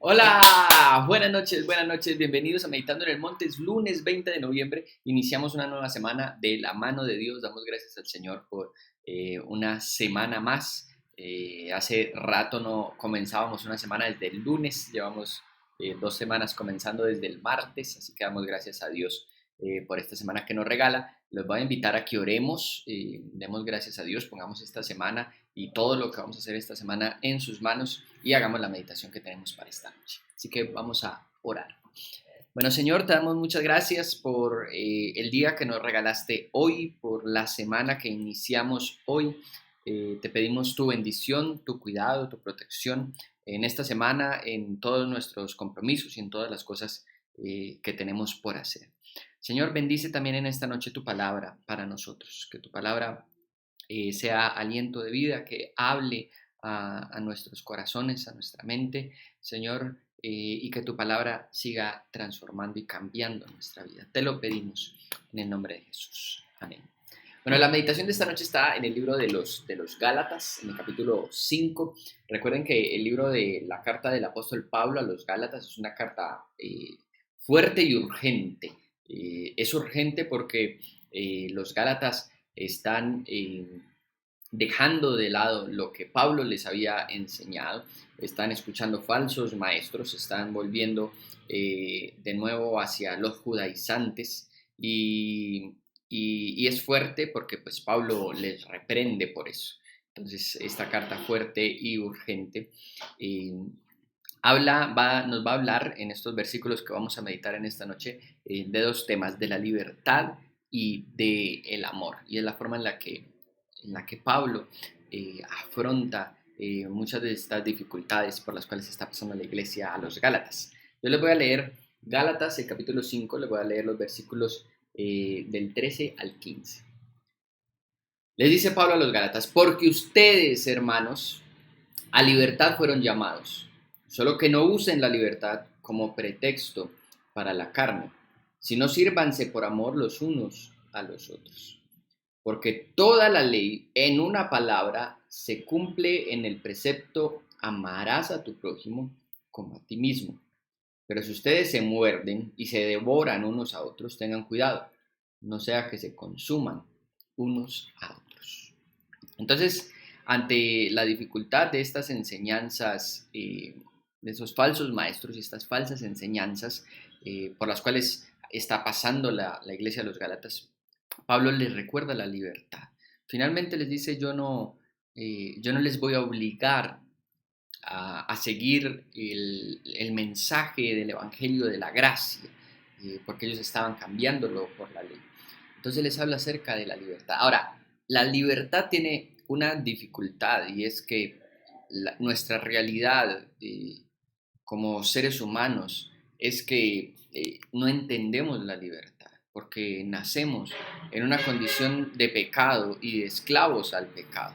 Hola, buenas noches, bienvenidos a Meditando en el Monte. Es lunes 20 de noviembre, iniciamos una nueva semana de la mano de Dios. Damos gracias al Señor por una semana más. Hace rato no comenzábamos una semana desde el lunes, llevamos 2 semanas comenzando desde el martes, así que damos gracias a Dios por esta semana que nos regala. Los voy a invitar a que oremos, demos gracias a Dios, pongamos esta semana y todo lo que vamos a hacer esta semana en sus manos y hagamos la meditación que tenemos para esta noche. Así que vamos a orar. Bueno, Señor, te damos muchas gracias por el día que nos regalaste hoy, por la semana que iniciamos hoy. Te pedimos tu bendición, tu cuidado, tu protección en esta semana, en todos nuestros compromisos y en todas las cosas que tenemos por hacer. Señor, bendice también en esta noche tu palabra para nosotros, que tu palabra sea aliento de vida, que hable a nuestros corazones, a nuestra mente, Señor, y que tu palabra siga transformando y cambiando nuestra vida. Te lo pedimos en el nombre de Jesús. Amén. Bueno, la meditación de esta noche está en el libro de los Gálatas, en el capítulo 5. Recuerden que el libro de la carta del apóstol Pablo a los Gálatas es una carta fuerte y urgente. Es urgente porque los Gálatas están dejando de lado lo que Pablo les había enseñado, están escuchando falsos maestros, están volviendo de nuevo hacia los judaizantes y es fuerte porque pues Pablo les reprende por eso. Entonces esta carta fuerte y urgente eh, nos va a hablar en estos versículos que vamos a meditar en esta noche de dos temas, de la libertad y del amor. Y es la forma en la que Pablo afronta muchas de estas dificultades por las cuales está pasando la iglesia a los Gálatas. Yo les voy a leer Gálatas, el capítulo 5, les voy a leer los versículos del 13 al 15. Les dice Pablo a los Gálatas, porque ustedes, hermanos, a libertad fueron llamados, solo que no usen la libertad como pretexto para la carne, sino sírvanse por amor los unos a los otros. Porque toda la ley, en una palabra, se cumple en el precepto: amarás a tu prójimo como a ti mismo. Pero si ustedes se muerden y se devoran unos a otros, tengan cuidado, no sea que se consuman unos a otros. Entonces, ante la dificultad de estas enseñanzas, de esos falsos maestros y estas falsas enseñanzas por las cuales está pasando la iglesia de los Gálatas, Pablo les recuerda la libertad. Finalmente les dice, yo no les voy a obligar a seguir el mensaje del Evangelio de la gracia, porque ellos estaban cambiándolo por la ley. Entonces les habla acerca de la libertad. Ahora, la libertad tiene una dificultad y es que nuestra realidad como seres humanos es que no entendemos la libertad porque nacemos en una condición de pecado y de esclavos al pecado.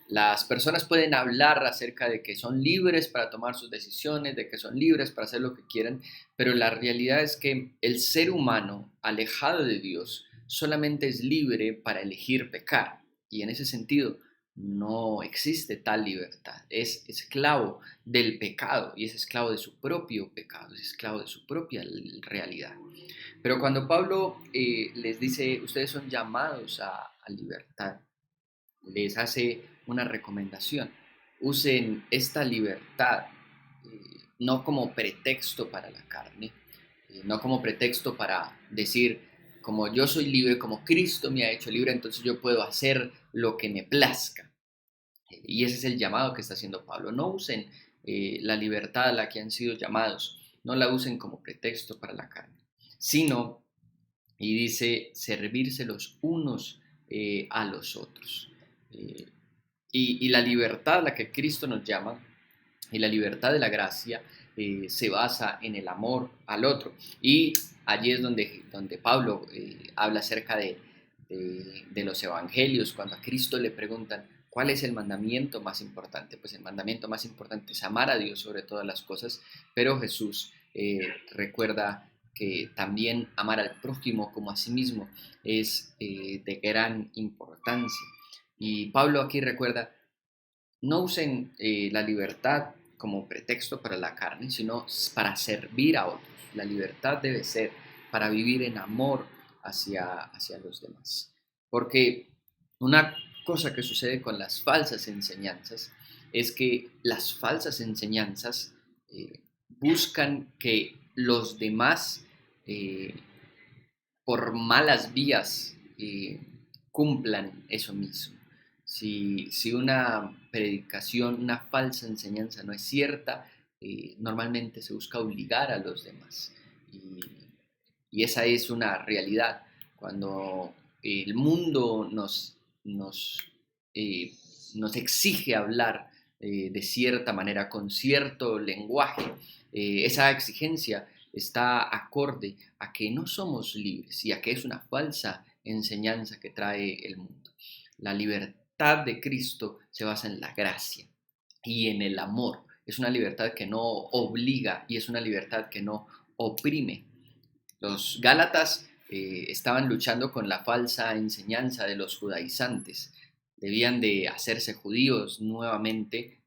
Las personas pueden hablar acerca de que son libres para tomar sus decisiones, de que son libres para hacer lo que quieran, pero la realidad es que el ser humano alejado de Dios solamente es libre para elegir pecar. Y en ese sentido no existe tal libertad. Es esclavo del pecado y es esclavo de su propio pecado, es esclavo de su propia realidad. Pero cuando Pablo les dice, ustedes son llamados a libertad, les hace una recomendación. Usen esta libertad no como pretexto para la carne, no como pretexto para decir, como yo soy libre, como Cristo me ha hecho libre, entonces yo puedo hacer lo que me plazca. Y ese es el llamado que está haciendo Pablo. No usen la libertad a la que han sido llamados, no la usen como pretexto para la carne, sino, y dice, servirse los unos a los otros. Eh, y la libertad a la que Cristo nos llama y la libertad de la gracia se basa en el amor al otro. Y allí es donde Pablo habla acerca de los evangelios, cuando a Cristo le preguntan, ¿cuál es el mandamiento más importante? Pues el mandamiento más importante es amar a Dios sobre todas las cosas, pero Jesús recuerda que también amar al prójimo como a sí mismo es de gran importancia. Y Pablo aquí recuerda, no usen la libertad como pretexto para la carne, sino para servir a otros. La libertad debe ser para vivir en amor hacia los demás. Porque una cosa que sucede con las falsas enseñanzas es que las falsas enseñanzas buscan que los demás, eh, por malas vías, cumplan eso mismo. Si una predicación, una falsa enseñanza no es cierta, normalmente se busca obligar a los demás. Y, y esa es una realidad. Cuando el mundo nos, eh, nos exige hablar de cierta manera, con cierto lenguaje, esa exigencia está acorde a que no somos libres y a que es una falsa enseñanza que trae el mundo. La libertad de Cristo se basa en la gracia y en el amor. Es una libertad que no obliga y es una libertad que no oprime. Los Gálatas estaban luchando con la falsa enseñanza de los judaizantes. Debían de hacerse judíos nuevamente,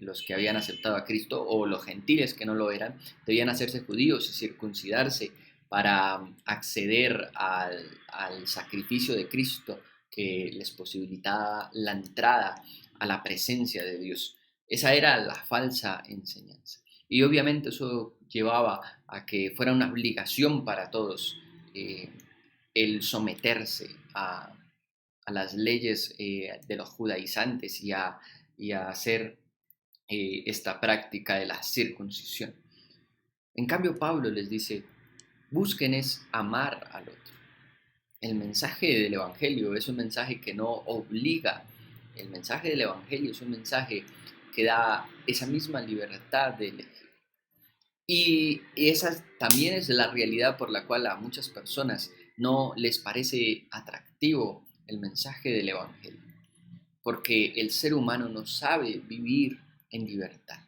los que habían aceptado a Cristo, o los gentiles que no lo eran, debían hacerse judíos y circuncidarse para acceder al sacrificio de Cristo que les posibilitaba la entrada a la presencia de Dios. Esa era la falsa enseñanza. Y obviamente eso llevaba a que fuera una obligación para todos el someterse a las leyes de los judaizantes y a hacer esta práctica de la circuncisión. En cambio, Pablo les dice, busquen es amar al otro. El mensaje del Evangelio es un mensaje que no obliga. El mensaje del Evangelio es un mensaje que da esa misma libertad de elegir. Y esa también es la realidad por la cual a muchas personas no les parece atractivo el mensaje del Evangelio, porque el ser humano no sabe vivir en libertad.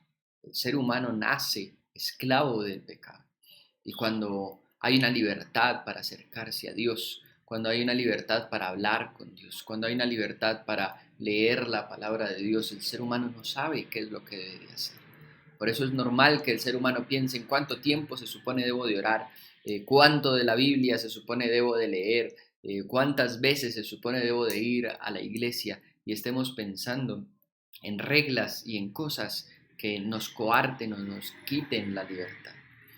El ser humano nace esclavo del pecado. Y cuando hay una libertad para acercarse a Dios, cuando hay una libertad para hablar con Dios, cuando hay una libertad para leer la palabra de Dios, el ser humano no sabe qué es lo que debe hacer. Por eso es normal que el ser humano piense en cuánto tiempo se supone debo de orar, cuánto de la Biblia se supone debo de leer, cuántas veces se supone debo de ir a la iglesia, y estemos pensando en reglas y en cosas que nos coarten o nos quiten la libertad.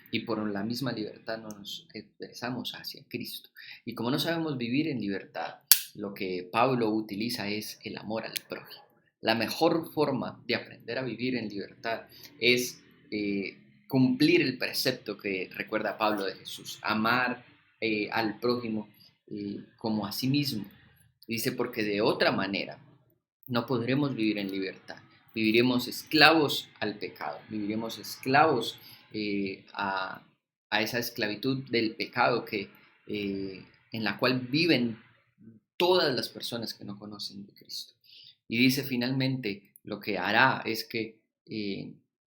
Y por la misma libertad no nos expresamos hacia Cristo. Y como no sabemos vivir en libertad, lo que Pablo utiliza es el amor al prójimo. La mejor forma de aprender a vivir en libertad es cumplir el precepto que recuerda Pablo de Jesús, amar al prójimo como a sí mismo. Dice, porque de otra manera no podremos vivir en libertad. Viviremos esclavos al pecado, viviremos esclavos a esa esclavitud del pecado en la cual viven todas las personas que no conocen de Cristo. Y dice finalmente, lo que hará es que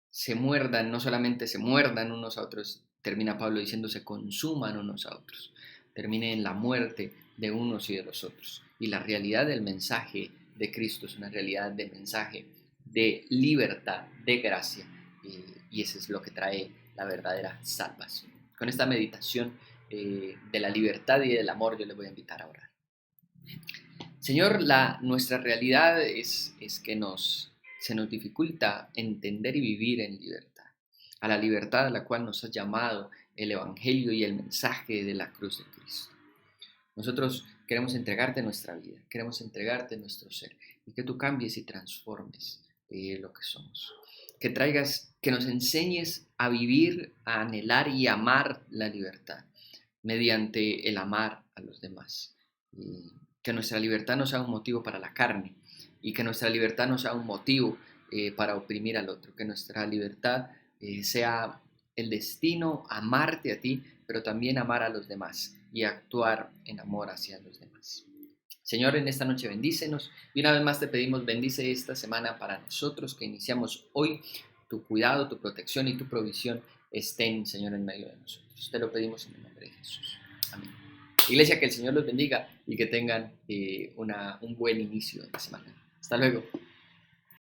se muerdan, no solamente se muerdan unos a otros, termina Pablo diciendo, se consuman unos a otros, termine en la muerte de unos y de los otros. Y la realidad del mensaje de Cristo es una realidad de mensaje de libertad, de gracia, y eso es lo que trae la verdadera salvación. Con esta meditación de la libertad y del amor, yo les voy a invitar a orar. Señor, nuestra realidad es que se nos dificulta entender y vivir en libertad, a la libertad a la cual nos ha llamado el Evangelio y el mensaje de la cruz de Cristo. Nosotros queremos entregarte nuestra vida, queremos entregarte nuestro ser y que tú cambies y transformes lo que somos. Que nos enseñes a vivir, a anhelar y amar la libertad mediante el amar a los demás. Y que nuestra libertad no sea un motivo para la carne y que nuestra libertad no sea un motivo para oprimir al otro, que nuestra libertad sea el destino, amarte a ti, pero también amar a los demás y actuar en amor hacia los demás. Señor, en esta noche bendícenos y una vez más te pedimos bendice esta semana para nosotros que iniciamos hoy. Tu cuidado, tu protección y tu provisión estén, Señor, en medio de nosotros. Te lo pedimos en el nombre de Jesús. Amén. Iglesia, que el Señor los bendiga y que tengan un buen inicio de la semana. Hasta luego.